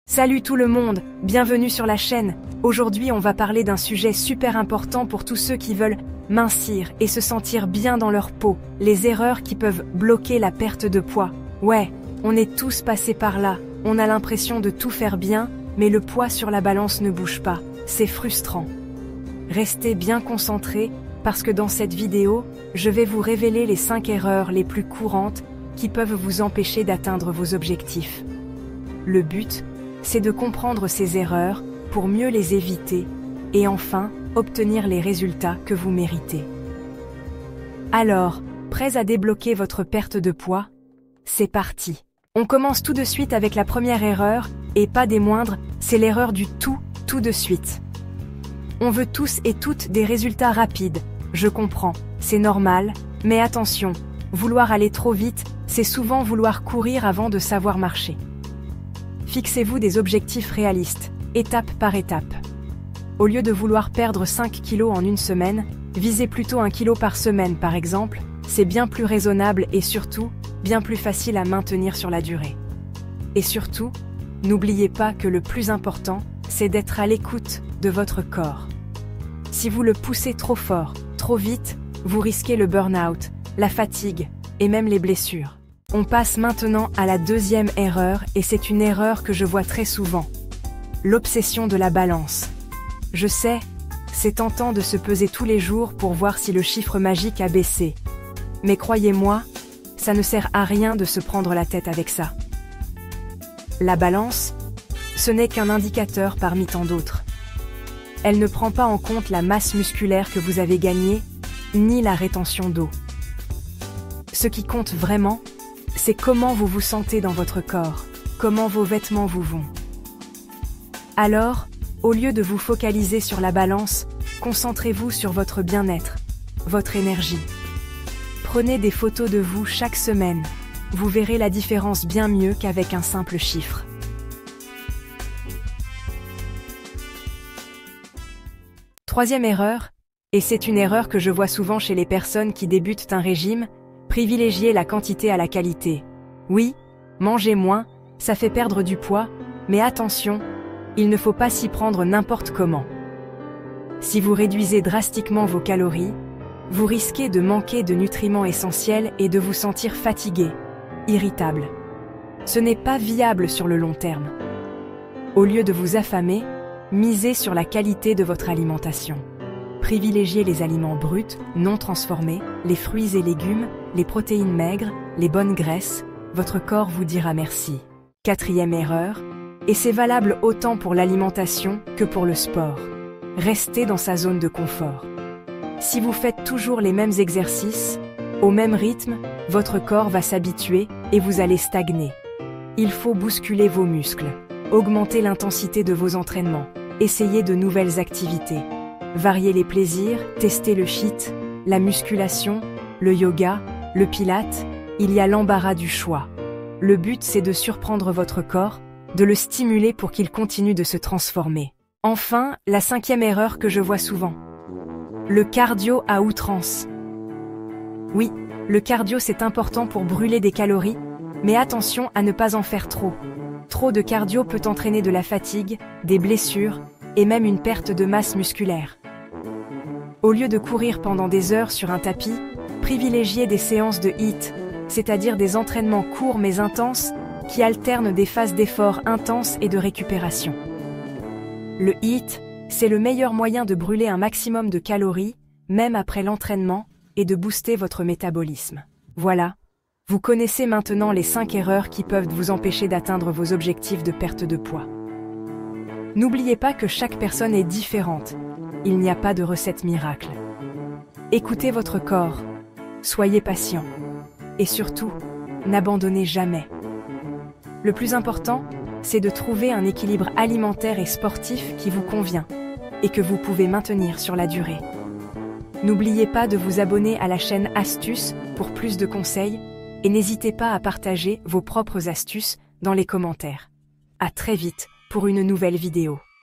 Salut tout le monde, bienvenue sur la chaîne. Aujourd'hui on va parler d'un sujet super important pour tous ceux qui veulent mincir et se sentir bien dans leur peau, les erreurs qui peuvent bloquer la perte de poids. Ouais, on est tous passés par là, on a l'impression de tout faire bien, mais le poids sur la balance ne bouge pas, c'est frustrant. Restez bien concentrés, parce que dans cette vidéo, je vais vous révéler les 5 erreurs les plus courantes qui peuvent vous empêcher d'atteindre vos objectifs. Le but, c'est de comprendre ces erreurs pour mieux les éviter et enfin obtenir les résultats que vous méritez. Alors, prêts à débloquer votre perte de poids? C'est parti! On commence tout de suite avec la première erreur, et pas des moindres, c'est l'erreur du tout de suite. On veut tous et toutes des résultats rapides, je comprends, c'est normal, mais attention, vouloir aller trop vite, c'est souvent vouloir courir avant de savoir marcher. Fixez-vous des objectifs réalistes, étape par étape. Au lieu de vouloir perdre 5 kilos en une semaine, visez plutôt 1 kilo par semaine par exemple, c'est bien plus raisonnable et surtout, bien plus facile à maintenir sur la durée. Et surtout, n'oubliez pas que le plus important, c'est d'être à l'écoute de votre corps. Si vous le poussez trop fort, trop vite, vous risquez le burn-out, la fatigue et même les blessures. On passe maintenant à la deuxième erreur et c'est une erreur que je vois très souvent. L'obsession de la balance. Je sais, c'est tentant de se peser tous les jours pour voir si le chiffre magique a baissé. Mais croyez-moi, ça ne sert à rien de se prendre la tête avec ça. La balance, ce n'est qu'un indicateur parmi tant d'autres. Elle ne prend pas en compte la masse musculaire que vous avez gagnée, ni la rétention d'eau. Ce qui compte vraiment, c'est comment vous vous sentez dans votre corps, comment vos vêtements vous vont. Alors, au lieu de vous focaliser sur la balance, concentrez-vous sur votre bien-être, votre énergie. Prenez des photos de vous chaque semaine, vous verrez la différence bien mieux qu'avec un simple chiffre. Troisième erreur, et c'est une erreur que je vois souvent chez les personnes qui débutent un régime, privilégier la quantité à la qualité. Oui, manger moins, ça fait perdre du poids, mais attention, il ne faut pas s'y prendre n'importe comment. Si vous réduisez drastiquement vos calories, vous risquez de manquer de nutriments essentiels et de vous sentir fatigué, irritable. Ce n'est pas viable sur le long terme. Au lieu de vous affamer, misez sur la qualité de votre alimentation. Privilégiez les aliments bruts, non transformés, les fruits et légumes, les protéines maigres, les bonnes graisses, votre corps vous dira merci. Quatrième erreur, et c'est valable autant pour l'alimentation que pour le sport. Restez dans sa zone de confort. Si vous faites toujours les mêmes exercices, au même rythme, votre corps va s'habituer et vous allez stagner. Il faut bousculer vos muscles, augmenter l'intensité de vos entraînements, essayer de nouvelles activités. Varier les plaisirs, tester le HIIT, la musculation, le yoga, le pilate, il y a l'embarras du choix. Le but c'est de surprendre votre corps, de le stimuler pour qu'il continue de se transformer. Enfin, la cinquième erreur que je vois souvent. Le cardio à outrance. Oui, le cardio c'est important pour brûler des calories, mais attention à ne pas en faire trop. Trop de cardio peut entraîner de la fatigue, des blessures et même une perte de masse musculaire. Au lieu de courir pendant des heures sur un tapis, privilégiez des séances de HIIT, c'est-à-dire des entraînements courts mais intenses qui alternent des phases d'effort intenses et de récupération. Le HIIT, c'est le meilleur moyen de brûler un maximum de calories, même après l'entraînement, et de booster votre métabolisme. Voilà, vous connaissez maintenant les 5 erreurs qui peuvent vous empêcher d'atteindre vos objectifs de perte de poids. N'oubliez pas que chaque personne est différente. Il n'y a pas de recette miracle. Écoutez votre corps, soyez patient et surtout, n'abandonnez jamais. Le plus important, c'est de trouver un équilibre alimentaire et sportif qui vous convient et que vous pouvez maintenir sur la durée. N'oubliez pas de vous abonner à la chaîne Astuces pour plus de conseils et n'hésitez pas à partager vos propres astuces dans les commentaires. À très vite pour une nouvelle vidéo.